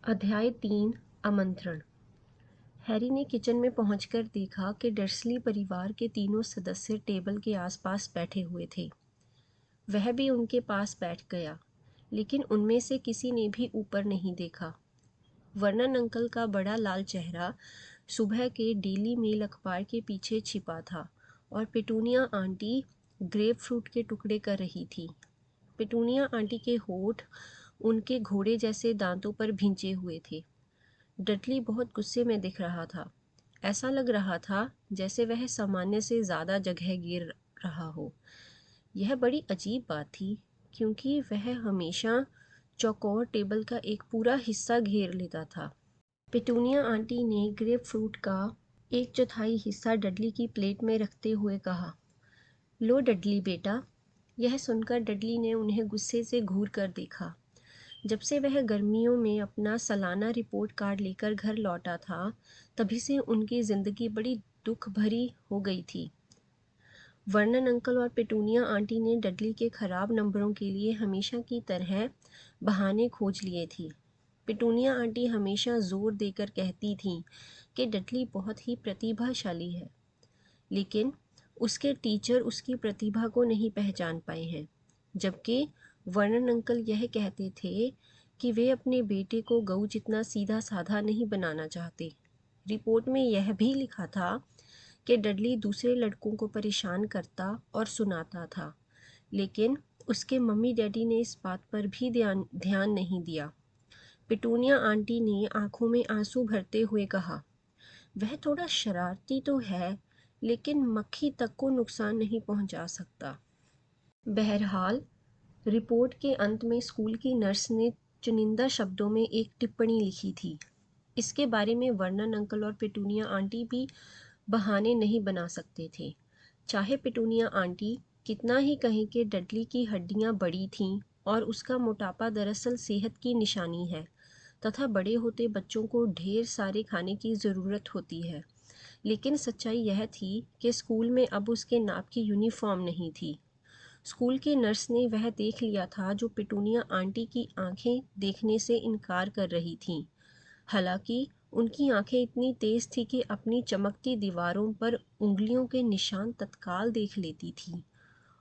अध्याय 3 आमंत्रण। हैरी ने किचन में पहुंचकर देखा कि डर्सली परिवार के तीनों सदस्य टेबल के आसपास बैठे हुए थे। वह भी उनके पास बैठ गया, लेकिन उनमें से किसी ने भी ऊपर नहीं देखा। वर्नन अंकल का बड़ा लाल चेहरा सुबह के डेली मेल अखबार के पीछे छिपा था और पिटूनिया आंटी ग्रेपफ्रूट के टुकड़े कर रही थी। पिटूनिया आंटी के होठ उनके घोड़े जैसे दांतों पर भिंचे हुए थे। डडली बहुत गुस्से में दिख रहा था। ऐसा लग रहा था जैसे वह सामान्य से ज़्यादा जगह घेर रहा हो। यह बड़ी अजीब बात थी, क्योंकि वह हमेशा चौकोर टेबल का एक पूरा हिस्सा घेर लेता था। पिटूनिया आंटी ने ग्रेपफ्रूट का 1/4 हिस्सा डडली की प्लेट में रखते हुए कहा, लो डडली बेटा। यह सुनकर डडली ने उन्हें गुस्से से घूर कर देखा। जब से वह गर्मियों में अपना सालाना रिपोर्ट कार्ड लेकर घर लौटा था, तभी से उनकी ज़िंदगी बड़ी दुख भरी हो गई थी। वर्नन अंकल और पिटूनिया आंटी ने डडली के ख़राब नंबरों के लिए हमेशा की तरह बहाने खोज लिए थे। पिटूनिया आंटी हमेशा ज़ोर देकर कहती थीं कि डडली बहुत ही प्रतिभाशाली है, लेकिन उसके टीचर उसकी प्रतिभा को नहीं पहचान पाए हैं। जबकि वर्नन अंकल यह कहते थे कि वे अपने बेटे को गऊ जितना सीधा साधा नहीं बनाना चाहते। रिपोर्ट में यह भी लिखा था कि डडली दूसरे लड़कों को परेशान करता और सुनाता था, लेकिन उसके मम्मी डैडी ने इस बात पर भी ध्यान नहीं दिया। पिटूनिया आंटी ने आंखों में आंसू भरते हुए कहा, वह थोड़ा शरारती तो है, लेकिन मक्खी तक को नुकसान नहीं पहुंचा सकता। बहरहाल, रिपोर्ट के अंत में स्कूल की नर्स ने चुनिंदा शब्दों में एक टिप्पणी लिखी थी। इसके बारे में वर्नन अंकल और पिटूनिया आंटी भी बहाने नहीं बना सकते थे। चाहे पिटूनिया आंटी कितना ही कहें कि डडली की हड्डियां बड़ी थीं और उसका मोटापा दरअसल सेहत की निशानी है, तथा बड़े होते बच्चों को ढेर सारे खाने की ज़रूरत होती है, लेकिन सच्चाई यह थी कि स्कूल में अब उसके नाप की यूनिफॉर्म नहीं थी। स्कूल की नर्स ने वह देख लिया था जो पिटूनिया आंटी की आंखें देखने से इनकार कर रही थीं। हालांकि उनकी आंखें इतनी तेज थी कि अपनी चमकती दीवारों पर उंगलियों के निशान तत्काल देख लेती थी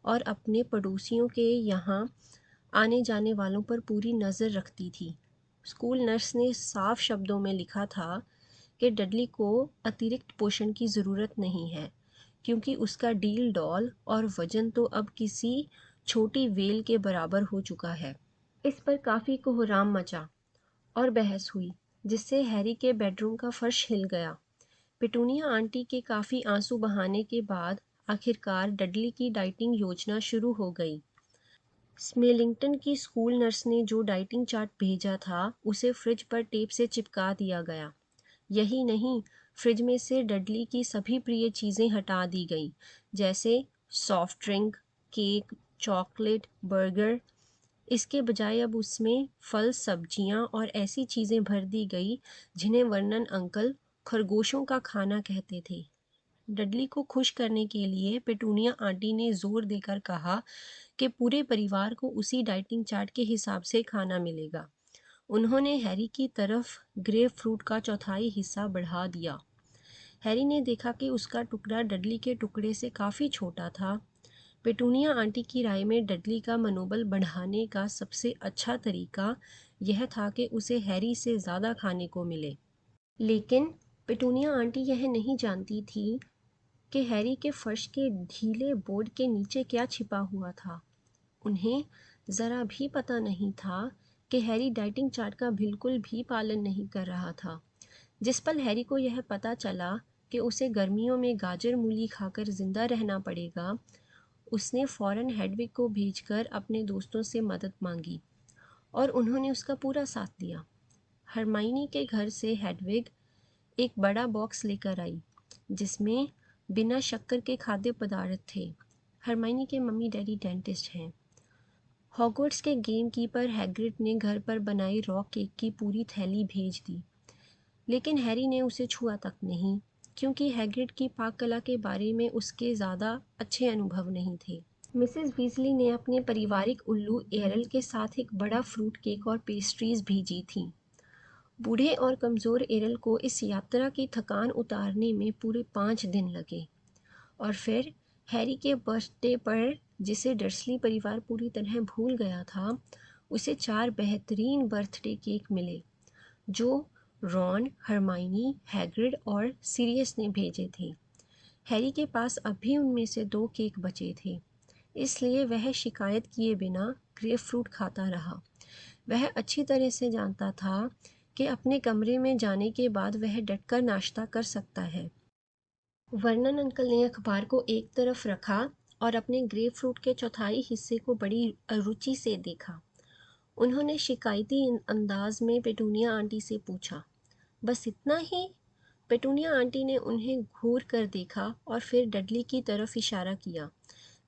और अपने पड़ोसियों के यहाँ आने जाने वालों पर पूरी नज़र रखती थी। स्कूल नर्स ने साफ शब्दों में लिखा था कि डडली को अतिरिक्त पोषण की ज़रूरत नहीं है, क्योंकि उसका डील डॉल और वजन तो अब किसी छोटी वेल के बराबर हो चुका है। इस पर काफ़ी कोहराम मचा और बहस हुई, जिससे हैरी के बेडरूम का फर्श हिल गया। पिटूनिया आंटी के काफ़ी आंसू बहाने के बाद आखिरकार डडली की डाइटिंग योजना शुरू हो गई। स्मेलिंगटन की स्कूल नर्स ने जो डाइटिंग चार्ट भेजा था, उसे फ्रिज पर टेप से चिपका दिया गया। यही नहीं, फ्रिज में से डडली की सभी प्रिय चीज़ें हटा दी गईं, जैसे soft drink, cake, chocolate, burger. इसके बजाय अब उसमें फल, सब्जियां और ऐसी चीज़ें भर दी गई जिन्हें वर्नन अंकल खरगोशों का खाना कहते थे। डडली को खुश करने के लिए पिटूनिया आंटी ने जोर देकर कहा कि पूरे परिवार को उसी डाइटिंग चार्ट के हिसाब से खाना मिलेगा। उन्होंने हैरी की तरफ ग्रेप फ्रूट का 1/4 हिस्सा बढ़ा दिया। हैरी ने देखा कि उसका टुकड़ा डडली के टुकड़े से काफ़ी छोटा था। पेटूनिया आंटी की राय में डडली का मनोबल बढ़ाने का सबसे अच्छा तरीका यह था कि उसे हैरी से ज़्यादा खाने को मिले। लेकिन पेटूनिया आंटी यह नहीं जानती थी कि हैरी के फर्श के ढीले बोर्ड के नीचे क्या छिपा हुआ था। उन्हें ज़रा भी पता नहीं था कि हैरी डाइटिंग चार्ट का बिल्कुल भी पालन नहीं कर रहा था। जिस पल हैरी को यह पता चला कि उसे गर्मियों में गाजर मूली खाकर ज़िंदा रहना पड़ेगा, उसने फ़ौरन हेडविग को भेजकर अपने दोस्तों से मदद मांगी और उन्होंने उसका पूरा साथ दिया। हरमाइनी के घर से हेडविग एक बड़ा बॉक्स लेकर आई, जिसमें बिना शक्कर के खाद्य पदार्थ थे। हरमाइनी के मम्मी डैडी डेंटिस्ट हैं। हॉगवर्ट्स के गेम कीपर हैग्रिड ने घर पर बनाई रॉ केक की पूरी थैली भेज दी, लेकिन हैरी ने उसे छुआ तक नहीं, क्योंकि हैग्रिड की पाक कला के बारे में उसके ज़्यादा अच्छे अनुभव नहीं थे। मिसेस वीजली ने अपने पारिवारिक उल्लू एरल के साथ एक बड़ा फ्रूट केक और पेस्ट्रीज भेजी थीं। बूढ़े और कमज़ोर एरल को इस यात्रा की थकान उतारने में पूरे 5 दिन लगे और फिर हैरी के बर्थडे पर, जिसे डर्सली परिवार पूरी तरह भूल गया था, उसे 4 बेहतरीन बर्थडे केक मिले जो रॉन, हरमाइनी, हैग्रिड और सीरियस ने भेजे थे। हैरी के पास अभी उनमें से 2 केक बचे थे, इसलिए वह शिकायत किए बिना ग्रेपफ्रूट खाता रहा। वह अच्छी तरह से जानता था कि अपने कमरे में जाने के बाद वह डटकर नाश्ता कर सकता है। वर्नन अंकल ने अखबार को एक तरफ रखा और अपने ग्रेपफ्रूट के चौथाई हिस्से को बड़ी रुचि से देखा। उन्होंने शिकायती अंदाज में पेटूनिया आंटी से पूछा, बस इतना ही? पेटूनिया आंटी ने उन्हें घूर कर देखा और फिर डडली की तरफ इशारा किया,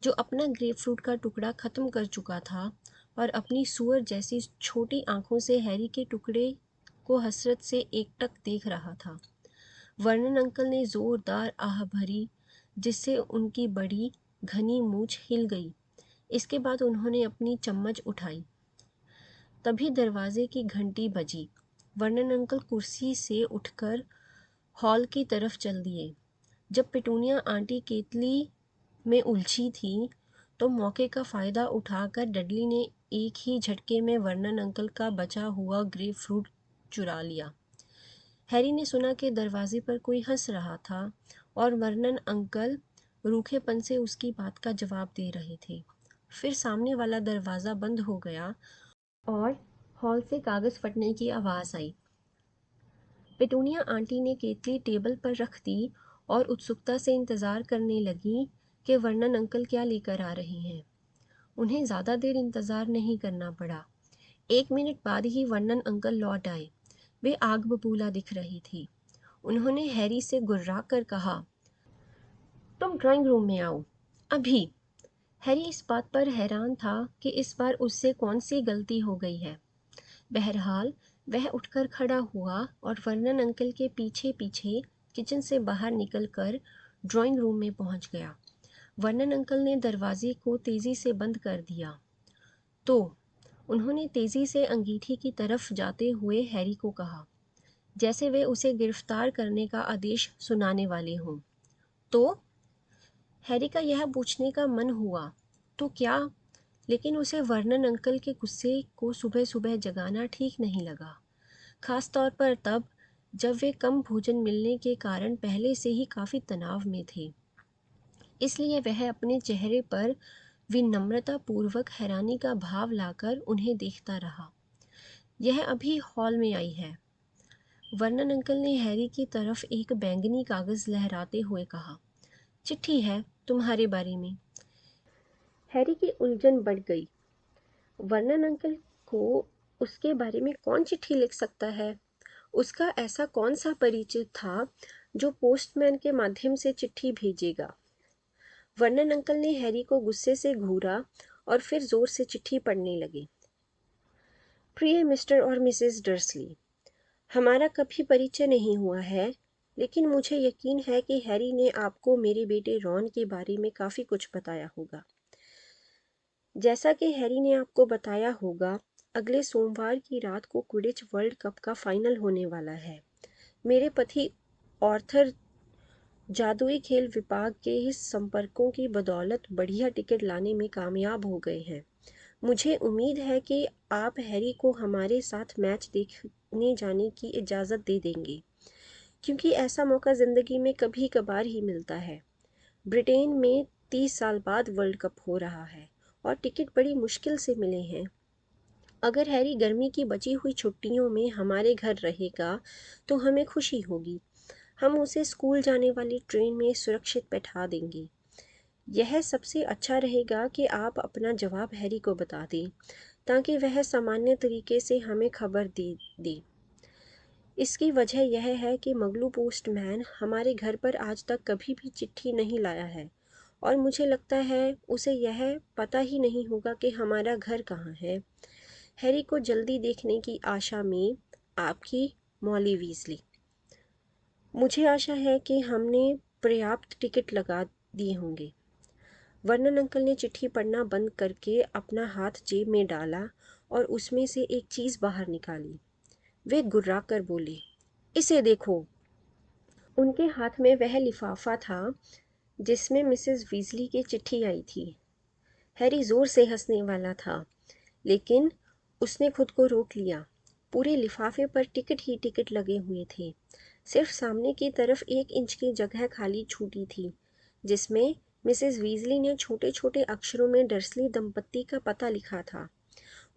जो अपना ग्रेपफ्रूट का टुकड़ा ख़त्म कर चुका था और अपनी सुअर जैसी छोटी आंखों से हैरी के टुकड़े को हसरत से एकटक देख रहा था। वर्नन अंकल ने ज़ोरदार आह भरी, जिससे उनकी बड़ी घनी मूंछ हिल गई। इसके बाद उन्होंने अपनी चम्मच उठाई। तभी दरवाजे की घंटी बजी। वर्नन अंकल कुर्सी से उठकर हॉल की तरफ चल दिए। जब पेटूनिया आंटी केतली में उलझी थी तो मौके का फ़ायदा उठाकर डडली ने एक ही झटके में वर्नन अंकल का बचा हुआ ग्रेपफ्रूट चुरा लिया। हैरी ने सुना कि दरवाजे पर कोई हंस रहा था और वर्नन अंकल रूखेपन से उसकी बात का जवाब दे रहे थे। फिर सामने वाला दरवाज़ा बंद हो गया और हॉल से कागज़ फटने की आवाज़ आई। पेटूनिया आंटी ने केतली टेबल पर रख दी और उत्सुकता से इंतज़ार करने लगी कि वर्नन अंकल क्या लेकर आ रहे हैं। उन्हें ज़्यादा देर इंतज़ार नहीं करना पड़ा। 1 मिनट बाद ही वर्नन अंकल लौट आए। वे आग बबूला दिख रही थी। उन्होंने हैरी से गुर्रा कर कहा, तुम ड्राइंग रूम में आओ, अभी। हैरी इस बात पर हैरान था कि इस बार उससे कौन सी गलती हो गई है। बहरहाल वह उठकर खड़ा हुआ और वर्नन अंकल के पीछे पीछे किचन से बाहर निकलकर ड्राइंग रूम में पहुंच गया। वर्नन अंकल ने दरवाजे को तेज़ी से बंद कर दिया। तो उन्होंने तेज़ी से अंगीठी की तरफ जाते हुए हैरी को कहा, जैसे वे उसे गिरफ्तार करने का आदेश सुनाने वाले हों। तो हैरी का यह पूछने का मन हुआ, तो क्या? लेकिन उसे वर्नन अंकल के गुस्से को सुबह सुबह जगाना ठीक नहीं लगा, खास तौर पर तब जब वे कम भोजन मिलने के कारण पहले से ही काफ़ी तनाव में थे। इसलिए वह अपने चेहरे पर विनम्रतापूर्वक हैरानी का भाव लाकर उन्हें देखता रहा। यह अभी हॉल में आई है। वर्नन अंकल ने हैरी की तरफ एक बैंगनी कागज़ लहराते हुए कहा, चिट्ठी है तुम्हारे बारे में। हैरी की उलझन बढ़ गई। वर्नन अंकल को उसके बारे में कौन चिट्ठी लिख सकता है? उसका ऐसा कौन सा परिचित था जो पोस्टमैन के माध्यम से चिट्ठी भेजेगा? वर्नन अंकल ने हैरी को गुस्से से घूरा और फिर जोर से चिट्ठी पढ़ने लगे। प्रिय मिस्टर और मिसेस डर्सली, हमारा कभी परिचय नहीं हुआ है, लेकिन मुझे यकीन है कि हैरी ने आपको मेरे बेटे रॉन के बारे में काफ़ी कुछ बताया होगा। जैसा कि हैरी ने आपको बताया होगा, अगले सोमवार की रात को क्विडिच वर्ल्ड कप का फाइनल होने वाला है। मेरे पति ऑर्थर जादुई खेल विभाग के इस संपर्कों की बदौलत बढ़िया टिकट लाने में कामयाब हो गए हैं। मुझे उम्मीद है कि आप हैरी को हमारे साथ मैच देखने जाने की इजाज़त दे देंगे, क्योंकि ऐसा मौका ज़िंदगी में कभी कभार ही मिलता है। ब्रिटेन में 30 साल बाद वर्ल्ड कप हो रहा है और टिकट बड़ी मुश्किल से मिले हैं। अगर हैरी गर्मी की बची हुई छुट्टियों में हमारे घर रहेगा तो हमें खुशी होगी। हम उसे स्कूल जाने वाली ट्रेन में सुरक्षित बैठा देंगे। यह सबसे अच्छा रहेगा कि आप अपना जवाब हैरी को बता दें, ताकि वह सामान्य तरीके से हमें खबर दे दे। इसकी वजह यह है कि मगलू पोस्टमैन हमारे घर पर आज तक कभी भी चिट्ठी नहीं लाया है और मुझे लगता है उसे यह पता ही नहीं होगा कि हमारा घर कहाँ है। हैरी को जल्दी देखने की आशा में, आपकी मॉली वीज़ली। मुझे आशा है कि हमने पर्याप्त टिकट लगा दिए होंगे। वर्नन अंकल ने चिट्ठी पढ़ना बंद करके अपना हाथ जेब में डाला और उसमें से एक चीज़ बाहर निकाली। वे गुर्राकर बोले, इसे देखो। उनके हाथ में वह लिफाफा था जिसमें मिसेस वीजली की चिट्ठी आई थी। हैरी ज़ोर से हंसने वाला था, लेकिन उसने खुद को रोक लिया। पूरे लिफाफे पर टिकट ही टिकट लगे हुए थे। सिर्फ सामने की तरफ 1 इंच की जगह खाली छूटी थी, जिसमें मिसेस वीजली ने छोटे छोटे अक्षरों में डर्सली दंपत्ति का पता लिखा था।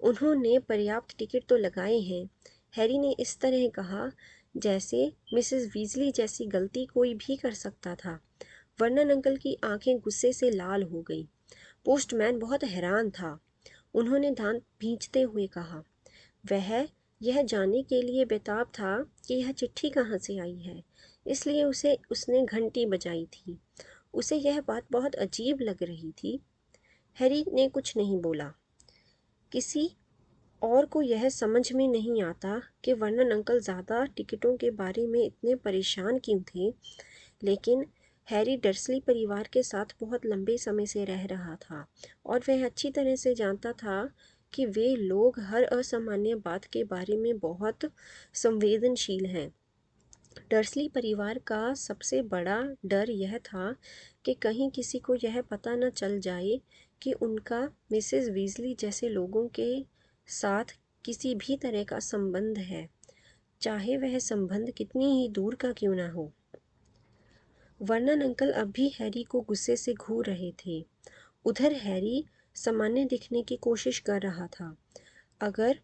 उन्होंने पर्याप्त टिकट तो लगाए हैं, हैरी ने इस तरह कहा जैसे मिसेस वीजली जैसी गलती कोई भी कर सकता था। वर्नन अंकल की आंखें गुस्से से लाल हो गईं। पोस्टमैन बहुत हैरान था। उन्होंने दांत भींचते हुए कहा, वह यह जानने के लिए बेताब था कि यह चिट्ठी कहाँ से आई है, इसलिए उसने घंटी बजाई थी। उसे यह बात बहुत अजीब लग रही थी। हैरी ने कुछ नहीं बोला। किसी और को यह समझ में नहीं आता कि वर्नन अंकल ज़्यादा टिकटों के बारे में इतने परेशान क्यों थे, लेकिन हैरी डर्सली परिवार के साथ बहुत लंबे समय से रह रहा था और वह अच्छी तरह से जानता था कि वे लोग हर असामान्य बात के बारे में बहुत संवेदनशील हैं। डर्सली परिवार का सबसे बड़ा डर यह था कि कहीं किसी को यह पता न चल जाए कि उनका मिसेस वीजली जैसे लोगों के साथ किसी भी तरह का संबंध है, चाहे वह संबंध कितनी ही दूर का क्यों ना हो। वर्नन अंकल अब भी हैरी को गुस्से से घूर रहे थे। उधर हैरी सामान्य दिखने की कोशिश कर रहा था। अगर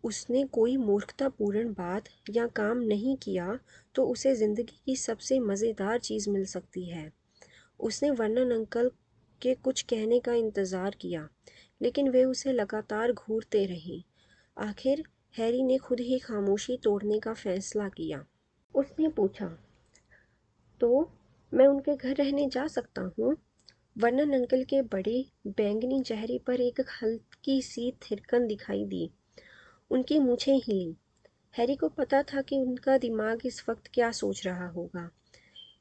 उसने कोई मूर्खतापूर्ण बात या काम नहीं किया तो उसे ज़िंदगी की सबसे मज़ेदार चीज़ मिल सकती है। उसने वर्नन अंकल के कुछ कहने का इंतज़ार किया, लेकिन वे उसे लगातार घूरते रहे। आखिर हैरी ने खुद ही खामोशी तोड़ने का फैसला किया। उसने पूछा, तो मैं उनके घर रहने जा सकता हूँ? वर्नन अंकल के बड़े बैंगनी चेहरे पर एक हल्की सी थिरकन दिखाई दी। उनकी मूछें हिली। हैरी को पता था कि उनका दिमाग इस वक्त क्या सोच रहा होगा।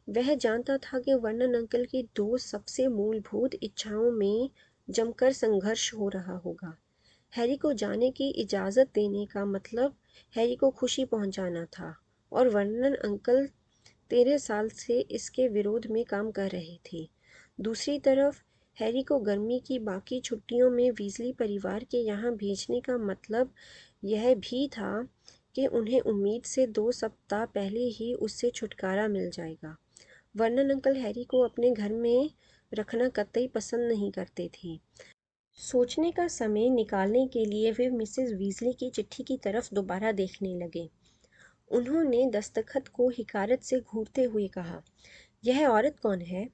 वह जानता था कि वर्नन अंकल की दो सबसे मूलभूत इच्छाओं में जमकर संघर्ष हो रहा होगा। हैरी को जाने की इजाज़त देने का मतलब हैरी को खुशी पहुंचाना था, और वर्नन अंकल 13 साल से इसके विरोध में काम कर रहे थे। दूसरी तरफ हैरी को गर्मी की बाकी छुट्टियों में वीजली परिवार के यहाँ भेजने का मतलब यह भी था कि उन्हें उम्मीद से 2 सप्ताह पहले ही उससे छुटकारा मिल जाएगा। वर्नन अंकल हैरी को अपने घर में रखना कतई पसंद नहीं करते थे। सोचने का समय निकालने के लिए वे मिसेस वीजली की चिट्ठी की तरफ दोबारा देखने लगे। उन्होंने दस्तखत को हिकारत से घूरते हुए कहा, यह औरत कौन है?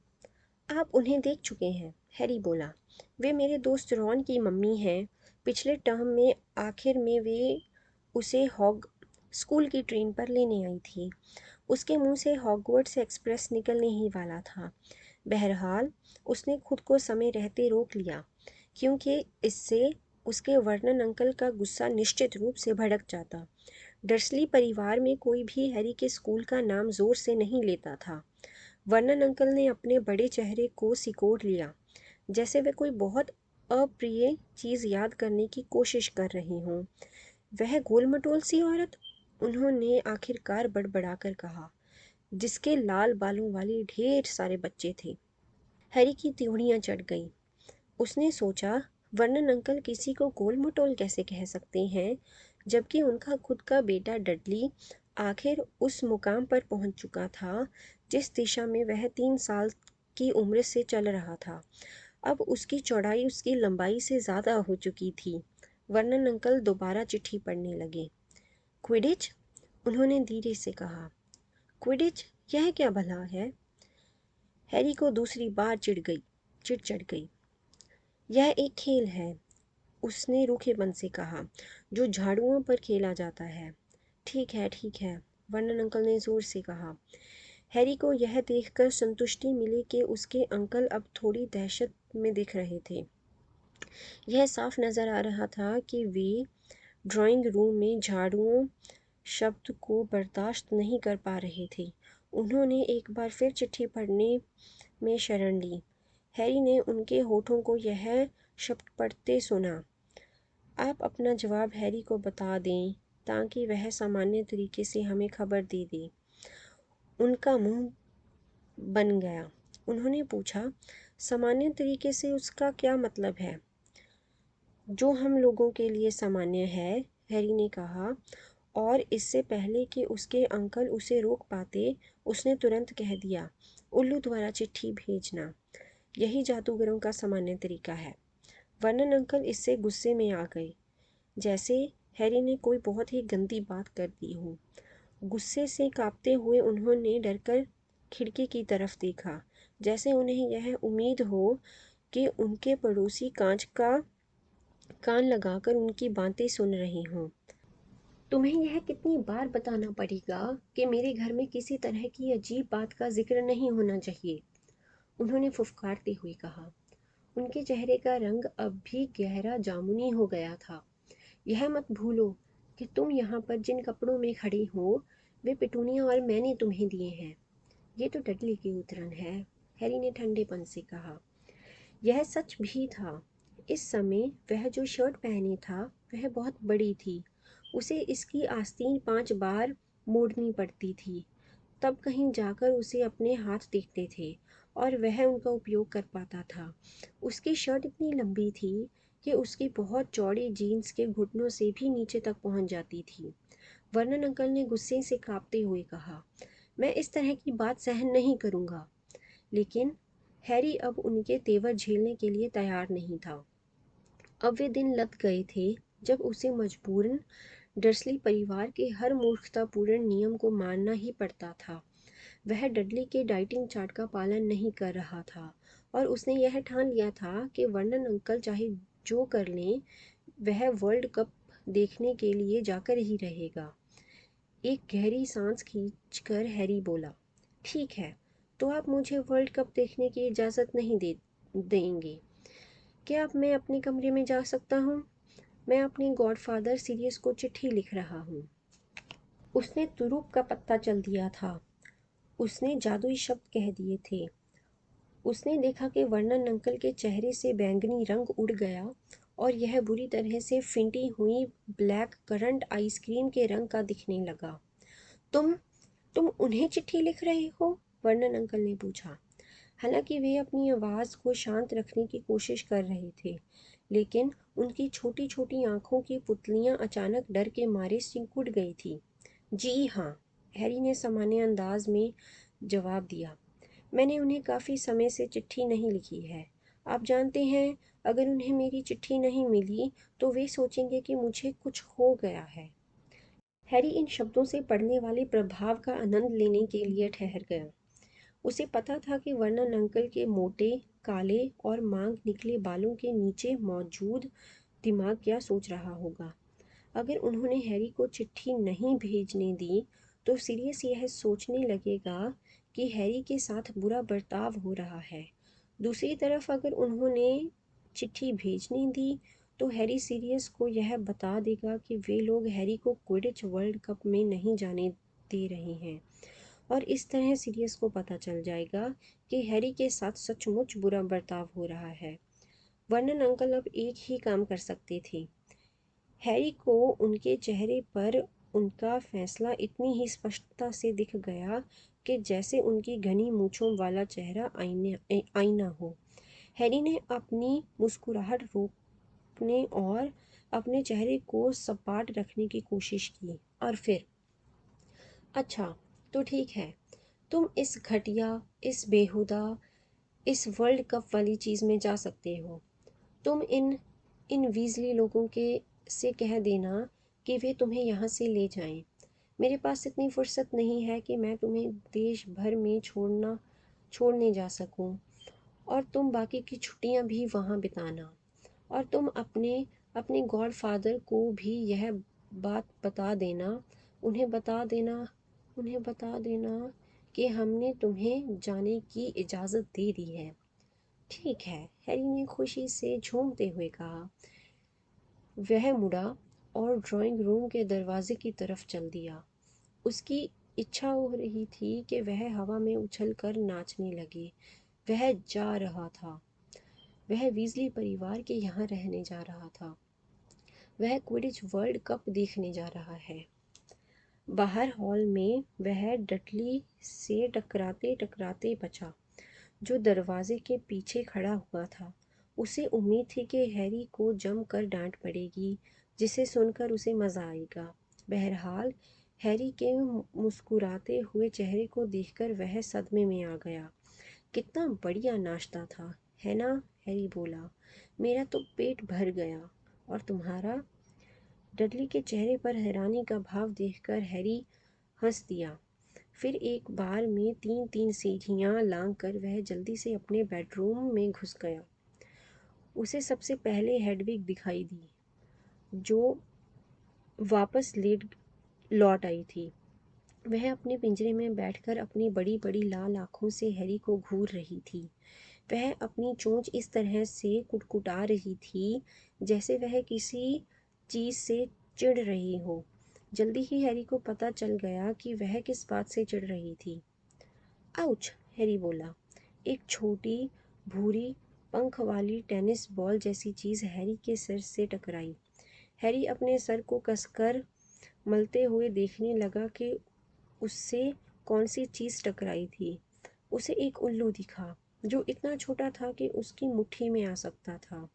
आप उन्हें देख चुके हैं, हैरी बोला। वे मेरे दोस्त रॉन की मम्मी हैं। पिछले टर्म में आखिर में वे उसे हॉग स्कूल की ट्रेन पर लेने आई थी। उसके मुंह से हॉगवर्ट्स एक्सप्रेस निकलने ही वाला था। बहरहाल उसने खुद को समय रहते रोक लिया, क्योंकि इससे उसके वर्नन अंकल का गुस्सा निश्चित रूप से भड़क जाता। डर्सली परिवार में कोई भी हैरी के स्कूल का नाम ज़ोर से नहीं लेता था। वर्नन अंकल ने अपने बड़े चेहरे को सिकोड़ लिया, जैसे वे कोई बहुत अप्रिय चीज़ याद करने की कोशिश कर रहे हों। वह गोलमटोल सी औरत, उन्होंने आखिरकार बड़बड़ाकर कहा, जिसके लाल बालों वाले ढेर सारे बच्चे थे। हैरी की त्योड़ियाँ चढ़ गईं। उसने सोचा, वर्नन अंकल किसी को गोल मटोल कैसे कह सकते हैं, जबकि उनका खुद का बेटा डडली आखिर उस मुकाम पर पहुंच चुका था जिस दिशा में वह 3 साल की उम्र से चल रहा था। अब उसकी चौड़ाई उसकी लंबाई से ज़्यादा हो चुकी थी। वर्नन अंकल दोबारा चिट्ठी पढ़ने लगे। क्विडिच, उन्होंने धीरे से कहा। क्विडिच, यह क्या भला है? हैरी को दूसरी बार चिढ़ चढ़ गई। यह एक खेल है, उसने रूखेपन से कहा, जो झाड़ुओं पर खेला जाता है। ठीक है, वर्नन अंकल ने ज़ोर से कहा। हैरी को यह देखकर संतुष्टि मिली कि उसके अंकल अब थोड़ी दहशत में दिख रहे थे। यह साफ नज़र आ रहा था कि वे ड्राइंग रूम में झाड़ुओं शब्द को बर्दाश्त नहीं कर पा रहे थे। उन्होंने एक बार फिर चिट्ठी पढ़ने में शरण ली। हैरी ने उनके होठों को यह शब्द पढ़ते सुना। आप अपना जवाब हैरी को बता दें ताकि वह सामान्य तरीके से हमें खबर दे दे। उनका मुंह बन गया। उन्होंने पूछा, सामान्य तरीके से उसका क्या मतलब है? जो हम लोगों के लिए सामान्य है, हैरी ने कहा, और इससे पहले कि उसके अंकल उसे रोक पाते, उसने तुरंत कह दिया, उल्लू द्वारा चिट्ठी भेजना। यही जादूगरों का सामान्य तरीका है। वर्नन अंकल इससे गुस्से में आ गए, जैसे हैरी ने कोई बहुत ही गंदी बात कर दी हो। गुस्से से कांपते हुए उन्होंने डरकर खिड़की की तरफ देखा, जैसे उन्हें यह उम्मीद हो कि उनके पड़ोसी कांच का कान लगाकर उनकी बातें सुन रही हों। तुम्हें यह कितनी बार बताना पड़ेगा कि मेरे घर में किसी तरह की अजीब बात का जिक्र नहीं होना चाहिए, उन्होंने फुफकारते हुए कहा। उनके चेहरे का रंग अब भी गहरा जामुनी हो गया था। यह मत भूलो कि तुम यहाँ पर जिन कपड़ों में खड़ी हो, वे पिटूनिया और मैंने तुम्हें दिए हैं। ये तो डडली की उतरन है, हैरी ने ठंडेपन से कहा। यह सच भी था। इस समय वह जो शर्ट पहने था वह बहुत बड़ी थी। उसे इसकी आस्तीन 5 बार मोड़नी पड़ती थी, तब कहीं जाकर उसे अपने हाथ दिखते थे और वह उनका उपयोग कर पाता था। उसकी शर्ट इतनी लंबी थी कि उसकी बहुत चौड़ी जीन्स के घुटनों से भी नीचे तक पहुंच जाती थी। वर्नन अंकल ने गुस्से से कांपते हुए कहा, मैं इस तरह की बात सहन नहीं करूँगा। लेकिन हैरी अब उनके तेवर झेलने के लिए तैयार नहीं था। अब वे दिन लग गए थे जब उसे मजबूरन डर्सली परिवार के हर मूर्खतापूर्ण नियम को मानना ही पड़ता था। वह डडली के डाइटिंग चार्ट का पालन नहीं कर रहा था और उसने यह ठान लिया था कि वर्नन अंकल चाहे जो कर लें, वह वर्ल्ड कप देखने के लिए जाकर ही रहेगा। एक गहरी सांस खींचकर हैरी बोला, ठीक है, तो आप मुझे वर्ल्ड कप देखने की इजाज़त नहीं देंगे। क्या अब मैं अपने कमरे में जा सकता हूँ? मैं अपने गॉडफादर सीरियस को चिट्ठी लिख रहा हूँ। उसने तुरुप का पत्ता चल दिया था। उसने जादुई शब्द कह दिए थे। उसने देखा कि वर्नन अंकल के चेहरे से बैंगनी रंग उड़ गया और यह बुरी तरह से फिंटी हुई ब्लैक करंट आइसक्रीम के रंग का दिखने लगा। तुम तुम उन्हें चिट्ठी लिख रहे हो? वर्नन अंकल ने पूछा। हालांकि वे अपनी आवाज़ को शांत रखने की कोशिश कर रहे थे, लेकिन उनकी छोटी छोटी आंखों की पुतलियां अचानक डर के मारे सिकुड़ गई थी। जी हाँ, हैरी ने सामान्य अंदाज में जवाब दिया। मैंने उन्हें काफ़ी समय से चिट्ठी नहीं लिखी है। आप जानते हैं, अगर उन्हें मेरी चिट्ठी नहीं मिली तो वे सोचेंगे कि मुझे कुछ हो गया है। हैरी इन शब्दों से पड़ने वाले प्रभाव का आनंद लेने के लिए ठहर गया। उसे पता था कि वर्नन अंकल के मोटे, काले और मांग निकले बालों के नीचे मौजूद दिमाग क्या सोच रहा होगा। अगर उन्होंने हैरी को चिट्ठी नहीं भेजने दी तो सीरियस यह सोचने लगेगा कि हैरी के साथ बुरा बर्ताव हो रहा है। दूसरी तरफ अगर उन्होंने चिट्ठी भेजने दी तो हैरी सीरियस को यह बता देगा कि वे लोग हैरी को क्विडिच वर्ल्ड कप में नहीं जाने दे रहे हैं, और इस तरह सीरियस को पता चल जाएगा कि हैरी के साथ सचमुच बुरा बर्ताव हो रहा है। वर्नन अंकल अब एक ही काम कर सकते थे। हैरी को उनके चेहरे पर उनका फैसला इतनी ही स्पष्टता से दिख गया कि जैसे उनकी घनी मूंछों वाला चेहरा आईना हो। हैरी ने अपनी मुस्कुराहट रोकने और अपने चेहरे को सपाट रखने की कोशिश की और फिर, अच्छा, तो ठीक है, तुम इस घटिया, इस बेहुदा, इस वर्ल्ड कप वाली चीज़ में जा सकते हो। तुम इन इन वीज़ली लोगों के से कह देना कि वे तुम्हें यहाँ से ले जाएं। मेरे पास इतनी फुर्सत नहीं है कि मैं तुम्हें देश भर में छोड़ने जा सकूं, और तुम बाकी की छुट्टियां भी वहाँ बिताना। और तुम अपने अपने गॉडफादर को भी यह बात बता देना, उन्हें बता देना उन्हें बता देना कि हमने तुम्हें जाने की इजाज़त दे दी है। ठीक है, हैरी ने खुशी से झूमते हुए कहा। वह मुड़ा और ड्राइंग रूम के दरवाजे की तरफ चल दिया। उसकी इच्छा हो रही थी कि वह हवा में उछलकर नाचने लगे। वह जा रहा था। वह वीज़ली परिवार के यहाँ रहने जा रहा था। वह क्विडिच वर्ल्ड कप देखने जा रहा है। बाहर हॉल में वह डडली से टकराते टकराते बचा, जो दरवाजे के पीछे खड़ा हुआ था। उसे उम्मीद थी कि हैरी को जमकर डांट पड़ेगी, जिसे सुनकर उसे मज़ा आएगा। बहरहाल हैरी के मुस्कुराते हुए चेहरे को देखकर वह सदमे में आ गया। कितना बढ़िया नाश्ता था, है ना? हैरी बोला। मेरा तो पेट भर गया। और तुम्हारा? डडली के चेहरे पर हैरानी का भाव देखकर हैरी हंस दिया। फिर एक बार में 3-3 सीढ़ियाँ लांघकर वह जल्दी से अपने बेडरूम में घुस गया। उसे सबसे पहले हेडविग दिखाई दी, जो वापस लौट आई थी। वह अपने पिंजरे में बैठकर अपनी बड़ी बड़ी लाल आँखों से हैरी को घूर रही थी। वह अपनी चोंच इस तरह से कुटकुटा रही थी जैसे वह किसी चीज़ से चिढ़ रही हो। जल्दी ही हैरी को पता चल गया कि वह किस बात से चिढ़ रही थी। आउच! हैरी बोला। एक छोटी भूरी पंख वाली टेनिस बॉल जैसी चीज़ हैरी के सिर से टकराई। हैरी अपने सर को कसकर मलते हुए देखने लगा कि उससे कौन सी चीज़ टकराई थी। उसे एक उल्लू दिखा, जो इतना छोटा था कि उसकी मुट्ठी में आ सकता था।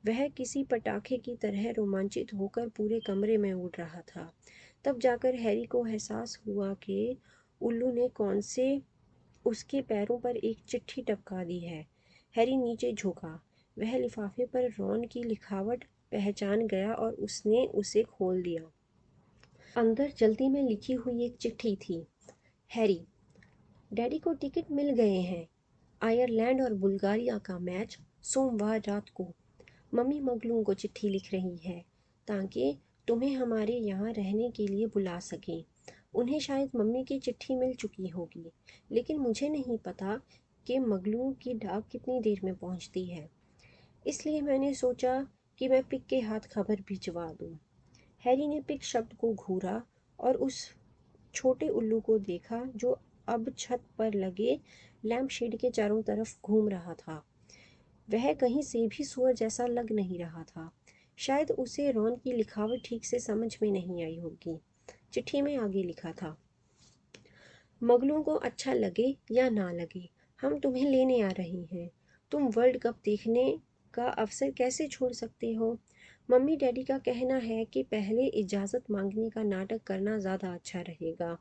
वह किसी पटाखे की तरह रोमांचित होकर पूरे कमरे में उड़ रहा था। तब जाकर हैरी को एहसास हुआ कि उल्लू ने कौन से उसके पैरों पर एक चिट्ठी टपका दी है। हैरी नीचे झुका। वह लिफाफे पर रॉन की लिखावट पहचान गया और उसने उसे खोल दिया। अंदर जल्दी में लिखी हुई एक चिट्ठी थी। हैरी, डैडी को टिकट मिल गए हैं। आयरलैंड और बुल्गारिया का मैच सोमवार रात को। मम्मी मगलू को चिट्ठी लिख रही है ताकि तुम्हें हमारे यहाँ रहने के लिए बुला सकें। उन्हें शायद मम्मी की चिट्ठी मिल चुकी होगी, लेकिन मुझे नहीं पता कि मगलू की डाक कितनी देर में पहुँचती है। इसलिए मैंने सोचा कि मैं पिक के हाथ खबर भिजवा दूँ। हैरी ने पिक शब्द को घूरा और उस छोटे उल्लू को देखा, जो अब छत पर लगे लैंप शेड के चारों तरफ घूम रहा था। वह कहीं से भी सुअर जैसा लग नहीं रहा था। शायद उसे रॉन की लिखावट ठीक से समझ में नहीं आई होगी। चिट्ठी में आगे लिखा था, मगलों को अच्छा लगे या ना लगे, हम तुम्हें लेने आ रहे हैं। तुम वर्ल्ड कप देखने का अवसर कैसे छोड़ सकते हो? मम्मी डैडी का कहना है कि पहले इजाज़त मांगने का नाटक करना ज़्यादा अच्छा रहेगा।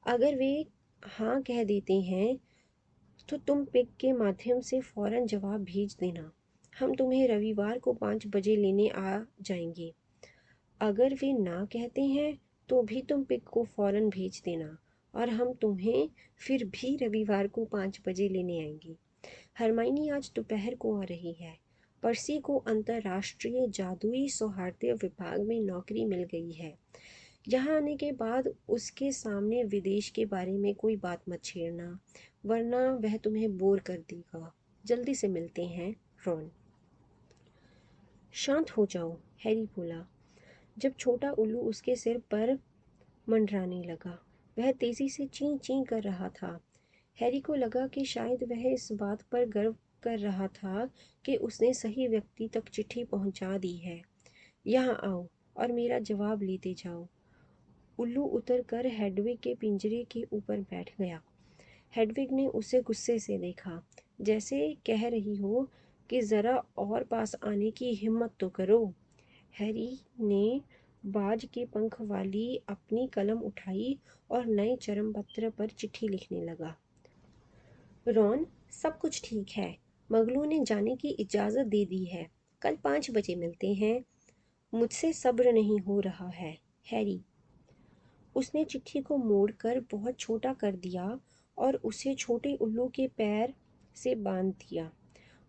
अगर वे हाँ कह देते हैं तो तुम पिक के माध्यम से फ़ौरन जवाब भेज देना। हम तुम्हें रविवार को 5 बजे लेने आ जाएंगे। अगर वे ना कहते हैं तो भी तुम पिक को फ़ौरन भेज देना और हम तुम्हें फिर भी रविवार को 5 बजे लेने आएंगे। हरमाइनी आज दोपहर को आ रही है। पर्सी को अंतर्राष्ट्रीय जादुई सौहार्द विभाग में नौकरी मिल गई है। यहाँ आने के बाद उसके सामने विदेश के बारे में कोई बात मत छेड़ना, वरना वह तुम्हें बोर कर देगा। जल्दी से मिलते हैं, रॉन। शांत हो जाओ, हैरी बोला, जब छोटा उल्लू उसके सिर पर मंडराने लगा। वह तेजी से चीं चीं कर रहा था। हैरी को लगा कि शायद वह इस बात पर गर्व कर रहा था कि उसने सही व्यक्ति तक चिट्ठी पहुंचा दी है। यहाँ आओ और मेरा जवाब लेते जाओ। उल्लू उतरकर हेडविग के पिंजरे के ऊपर बैठ गया। हेडविग ने उसे गुस्से से देखा, जैसे कह रही हो कि ज़रा और पास आने की हिम्मत तो करो। हैरी ने बाज के पंख वाली अपनी कलम उठाई और नए चरम पत्र पर चिट्ठी लिखने लगा। रॉन, सब कुछ ठीक है। मगलू ने जाने की इजाज़त दे दी है। कल 5 बजे मिलते हैं। मुझसे सब्र नहीं हो रहा है, हैरी। उसने चिट्ठी को मोड़कर बहुत छोटा कर दिया और उसे छोटे उल्लू के पैर से बांध दिया।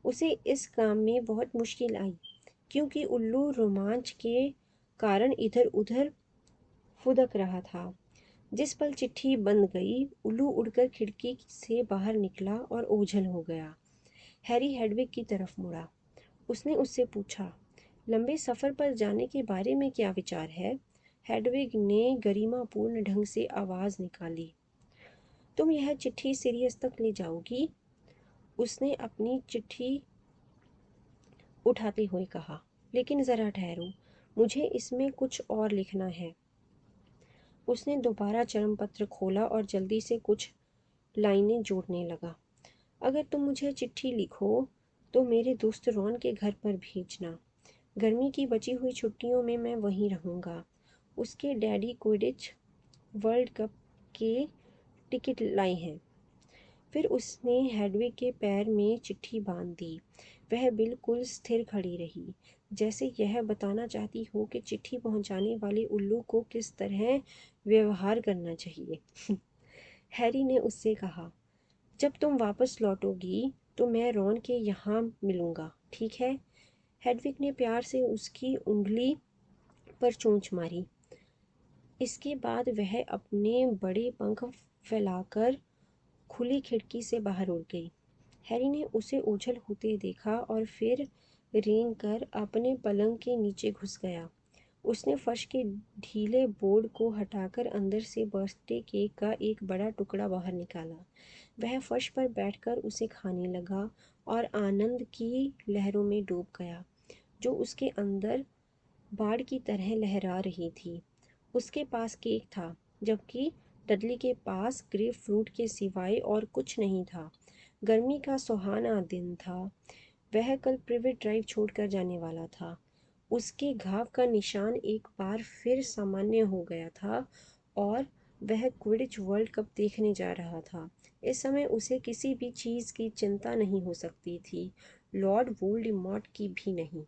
उसे इस काम में बहुत मुश्किल आई, क्योंकि उल्लू रोमांच के कारण इधर उधर फुदक रहा था। जिस पल चिट्ठी बंद गई, उल्लू उड़कर खिड़की से बाहर निकला और ओझल हो गया। हैरी हेडविग की तरफ मुड़ा। उसने उससे पूछा, लंबे सफ़र पर जाने के बारे में क्या विचार है? हेडविग ने गरिमापूर्ण ढंग से आवाज़ निकाली, तुम यह चिट्ठी सीरियस तक ले जाओगी? उसने अपनी चिट्ठी उठाते हुए कहा, लेकिन ज़रा ठहरो, मुझे इसमें कुछ और लिखना है। उसने दोबारा चरम पत्र खोला और जल्दी से कुछ लाइनें जोड़ने लगा। अगर तुम मुझे चिट्ठी लिखो तो मेरे दोस्त रॉन के घर पर भेजना। गर्मी की बची हुई छुट्टियों में मैं वहीं रहूँगा। उसके डैडी क्विडिच वर्ल्ड कप के टिकट लाए हैं। फिर उसने हेडविग के पैर में चिट्ठी बांध दी। वह बिल्कुल स्थिर खड़ी रही, जैसे यह बताना चाहती हो कि चिट्ठी पहुंचाने वाले उल्लू को किस तरह व्यवहार करना चाहिए। हैरी ने उससे कहा, जब तुम वापस लौटोगी तो मैं रॉन के यहाँ मिलूँगा, ठीक है? हेडविग ने प्यार से उसकी उंगली पर चोंच मारी। इसके बाद वह अपने बड़े पंख फैलाकर खुली खिड़की से बाहर उड़ गई। हैरी ने उसे ओझल होते देखा और फिर रेंग कर अपने पलंग के नीचे घुस गया। उसने फर्श के ढीले बोर्ड को हटाकर अंदर से बर्थडे केक का एक बड़ा टुकड़ा बाहर निकाला। वह फर्श पर बैठकर उसे खाने लगा और आनंद की लहरों में डूब गया, जो उसके अंदर बाढ़ की तरह लहरा रही थी। उसके पास केक था, जबकि डडली के पास ग्रेप फ्रूट के सिवाय और कुछ नहीं था। गर्मी का सुहाना दिन था। वह कल प्रिवेट ड्राइव छोड़कर जाने वाला था। उसके घाव का निशान एक बार फिर सामान्य हो गया था और वह क्विडिच वर्ल्ड कप देखने जा रहा था। इस समय उसे किसी भी चीज़ की चिंता नहीं हो सकती थी, लॉर्ड वोल्डेमॉर्ट की भी नहीं।